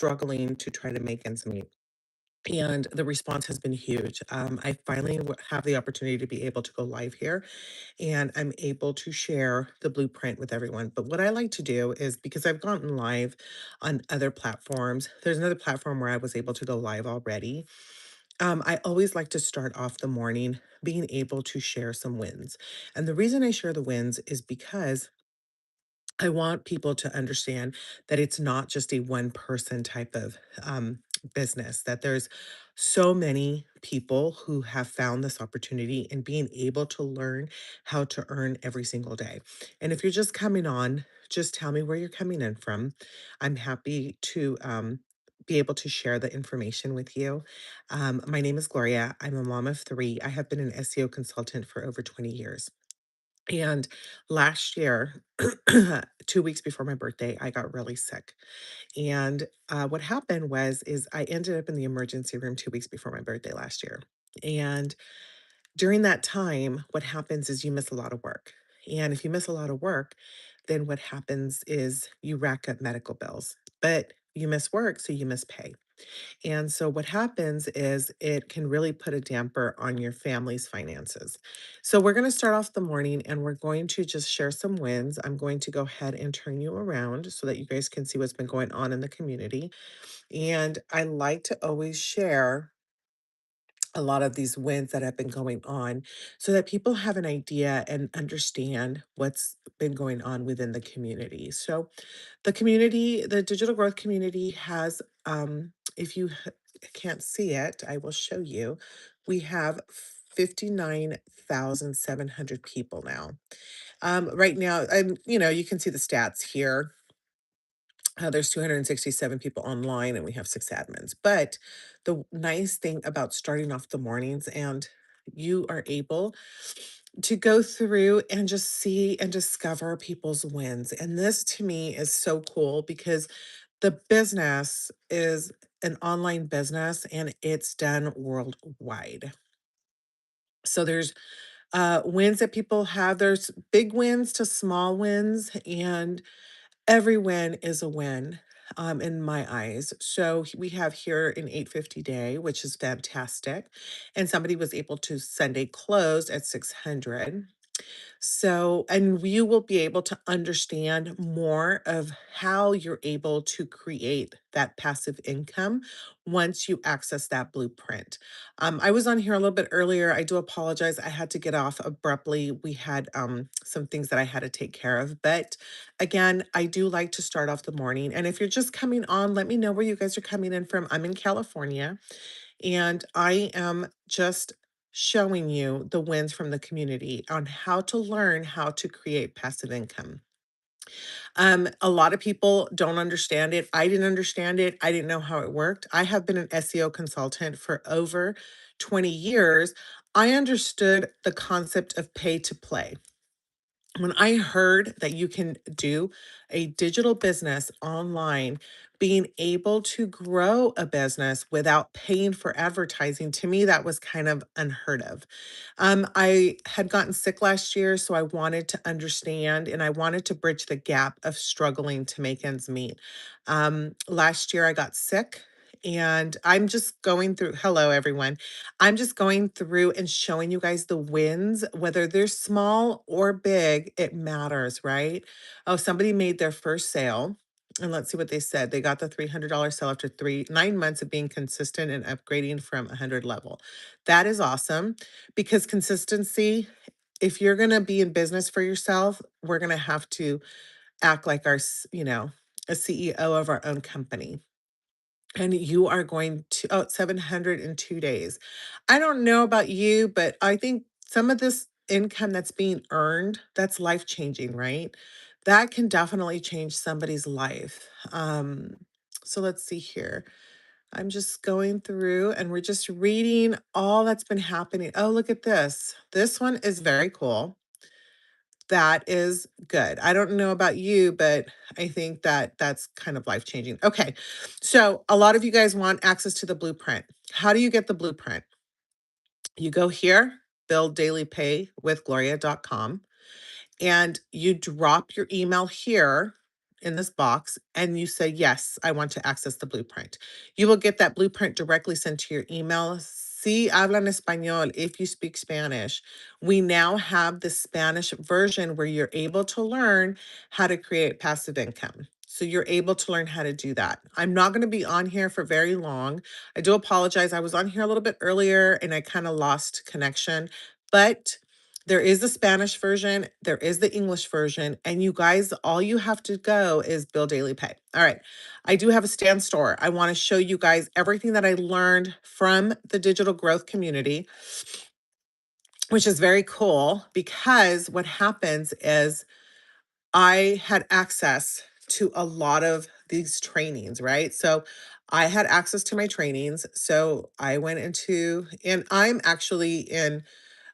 struggling to try to make ends meet. And the response has been huge. I finally have the opportunity to be able to go live here, and I'm able to share the blueprint with everyone. But what I like to do is, because I've gotten live on other platforms, there's another platform where I was able to go live already. I always like to start off the morning being able to share some wins. And the reason I share the wins is because I want people to understand that it's not just a one person type of business, that there's so many people who have found this opportunity and being able to learn how to earn every single day. And if you're just coming on, just tell me where you're coming in from. I'm happy to be able to share the information with you. My name is Gloria. I'm a mom of three. I have been an SEO consultant for over 20 years. And last year, 2 weeks before my birthday, I got really sick. And what happened is I ended up in the emergency room 2 weeks before my birthday last year. And during that time, what happens is you miss a lot of work. And if you miss a lot of work, then what happens is you rack up medical bills. But you miss work, so you miss pay. And so what happens is it can really put a damper on your family's finances. So we're going to start off the morning and we're going to just share some wins. I'm going to go ahead and turn you around so that you guys can see what's been going on in the community. And I like to always share a lot of these wins that have been going on so that people have an idea and understand what's been going on within the community. So the community, the digital growth community has, if you can't see it, I will show you. We have 59,700 people now. Right now, you can see the stats here. There's 267 people online and we have 6 admins. But the nice thing about starting off the mornings, and you are able to go through and just see and discover people's wins. And this to me is so cool because the business is an online business and it's done worldwide. So there's wins that people have. There's big wins to small wins, and every win is a win in my eyes. So we have here an 850 day, which is fantastic. And somebody was able to Sunday close at 600. So, and you will be able to understand more of how you're able to create that passive income once you access that blueprint. I was on here a little bit earlier. I do apologize. I had to get off abruptly. We had some things that I had to take care of. But again, I do like to start off the morning. And if you're just coming on, let me know where you guys are coming in from. I'm in California. And I am just showing you the wins from the community on how to learn how to create passive income. A lot of people don't understand it. I didn't understand it. I didn't know how it worked. I have been an SEO consultant for over 20 years. I understood the concept of pay to play. When I heard that you can do a digital business online, being able to grow a business without paying for advertising, to me, that was kind of unheard of. I had gotten sick last year, so I wanted to understand and I wanted to bridge the gap of struggling to make ends meet. Last year, I got sick. And I'm just going through, hello, everyone. I'm just going through and showing you guys the wins, whether they're small or big, it matters, right? Oh, somebody made their first sale. And let's see what they said. They got the $300 sale after 9 months of being consistent and upgrading from 100 level. That is awesome because consistency, if you're going to be in business for yourself, we're going to have to act like a CEO of our own company. And you are going to, 702 days. I don't know about you, but I think some of this income that's being earned, that's life changing, right? That can definitely change somebody's life. So let's see here. I'm just going through and we're just reading all that's been happening. Oh, look at this. This one is very cool. That is good. I don't know about you, but I think that that's kind of life changing. Okay. So, a lot of you guys want access to the blueprint. How do you get the blueprint? You go here, builddailypaywithgloria.com, and you drop your email here. in this box and you say, yes, I want to access the blueprint. You will get that blueprint directly sent to your email. Si hablan español, if you speak Spanish, we now have the Spanish version where you're able to learn how to create passive income. So you're able to learn how to do that. I'm not going to be on here for very long. I do apologize. I was on here a little bit earlier and I kind of lost connection, but there is the Spanish version, there is the English version, and you guys, all you have to go is Bill Daily Pay. All right. I do have a stand store. I want to show you guys everything that I learned from the digital growth community, which is very cool because what happens is I had access to a lot of these trainings, right? So I had access to my trainings. So I went into, and I'm actually in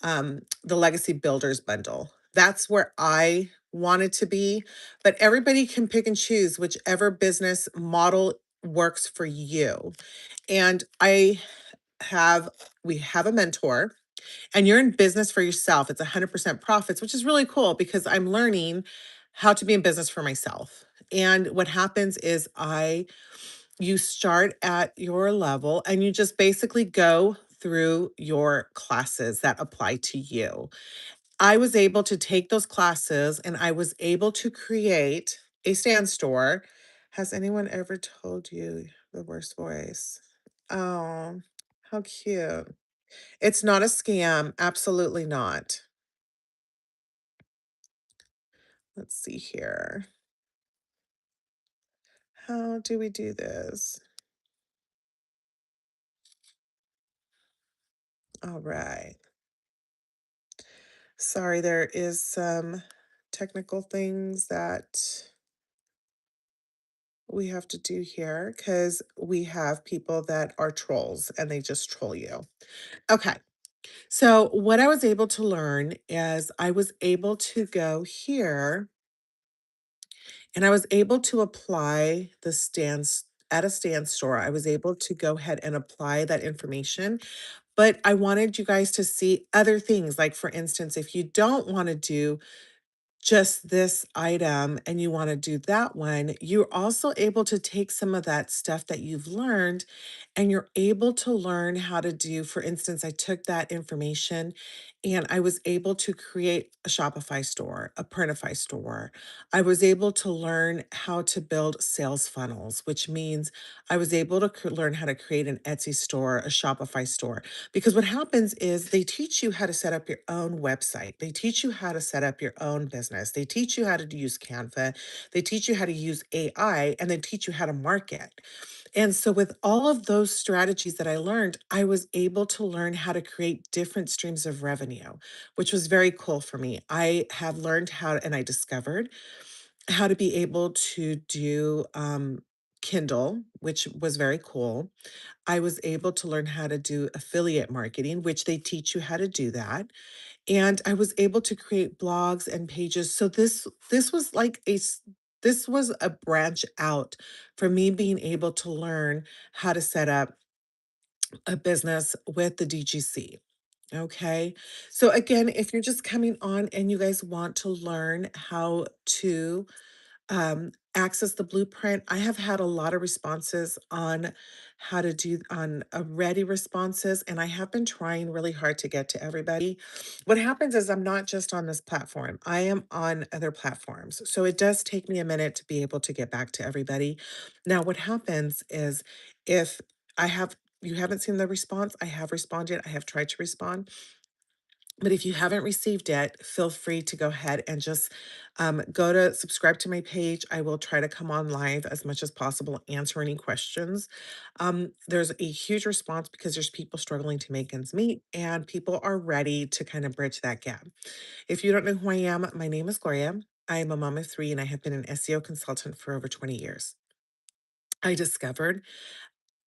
the Legacy Builders bundle. That's where I wanted to be, but everybody can pick and choose whichever business model works for you. And have, we have a mentor and you're in business for yourself. It's 100% profits, which is really cool because I'm learning how to be in business for myself. And what happens is you start at your level and you just basically go through your classes that apply to you. I was able to take those classes and I was able to create a stand store. Has anyone ever told you the worst voice? Oh, how cute. It's not a scam. Absolutely not. Let's see here. How do we do this? All right. Sorry, there is some technical things that we have to do here because we have people that are trolls and they just troll you. Okay. So, what I was able to learn is I was able to go here and I was able to apply the stands at a stand store. I was able to go ahead and apply that information, but I wanted you guys to see other things. Like, for instance, if you don't want to do just this item and you want to do that one, you're also able to take some of that stuff that you've learned and you're able to learn how to do, for instance, I took that information and I was able to create a Shopify store, a Printify store. I was able to learn how to build sales funnels, which means I was able to learn how to create an Etsy store, a Shopify store. Because what happens is they teach you how to set up your own website. They teach you how to set up your own business. They teach you how to use Canva. They teach you how to use AI and they teach you how to market. And so, with all of those strategies that I learned, I was able to learn how to create different streams of revenue, which was very cool for me. I have learned how, and I discovered how to be able to do Kindle, which was very cool. I was able to learn how to do affiliate marketing, which they teach you how to do that. And I was able to create blogs and pages. So this was like this was a branch out for me being able to learn how to set up a business with the DGC. Okay. So again, if you're just coming on and you guys want to learn how to access the blueprint. I have had a lot of responses on how to do on ready responses, and I have been trying really hard to get to everybody. What happens is I'm not just on this platform, I am on other platforms. So it does take me a minute to be able to get back to everybody. Now, what happens is if I have you haven't seen the response, I have responded, I have tried to respond. But if you haven't received it, feel free to go ahead and just go to subscribe to my page. I will try to come on live as much as possible, answer any questions. There's a huge response because there's people struggling to make ends meet, and people are ready to kind of bridge that gap. If you don't know who I am, my name is Gloria. I am a mom of three, and I have been an SEO consultant for over 20 years. I discovered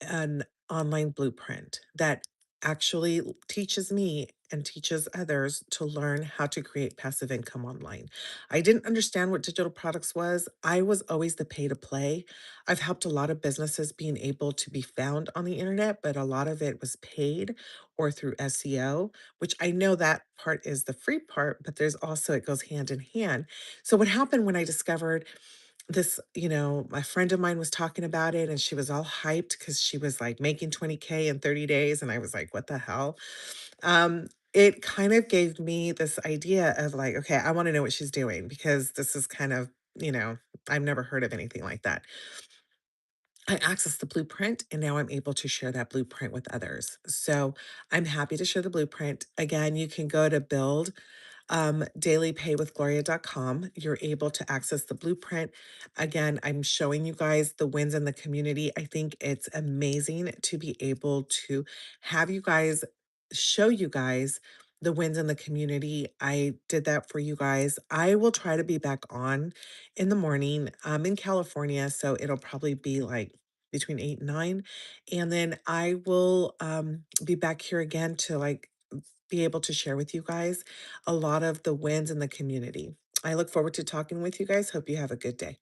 an online blueprint that actually teaches me and teaches others to learn how to create passive income online. I didn't understand what digital products was. I was always the pay to play. I've helped a lot of businesses being able to be found on the internet, but a lot of it was paid or through SEO, which I know that part is the free part, but there's also it goes hand in hand. So what happened when I discovered my friend of mine was talking about it and she was all hyped because she was like making 20K in 30 days. And I was like, what the hell? It kind of gave me this idea of like, okay, I want to know what she's doing because this is kind of, you know, I've never heard of anything like that. I accessed the blueprint and now I'm able to share that blueprint with others. So I'm happy to share the blueprint. Again, you can go to build dailypaywithgloria.com. You're able to access the blueprint. Again, I'm showing you guys the wins in the community. I think it's amazing to be able to have you guys show you guys the wins in the community. I did that for you guys. I will try to be back on in the morning. I'm in California, so it'll probably be like between 8 and 9. And then I will be back here again to like be able to share with you guys a lot of the wins in the community. I look forward to talking with you guys. Hope you have a good day.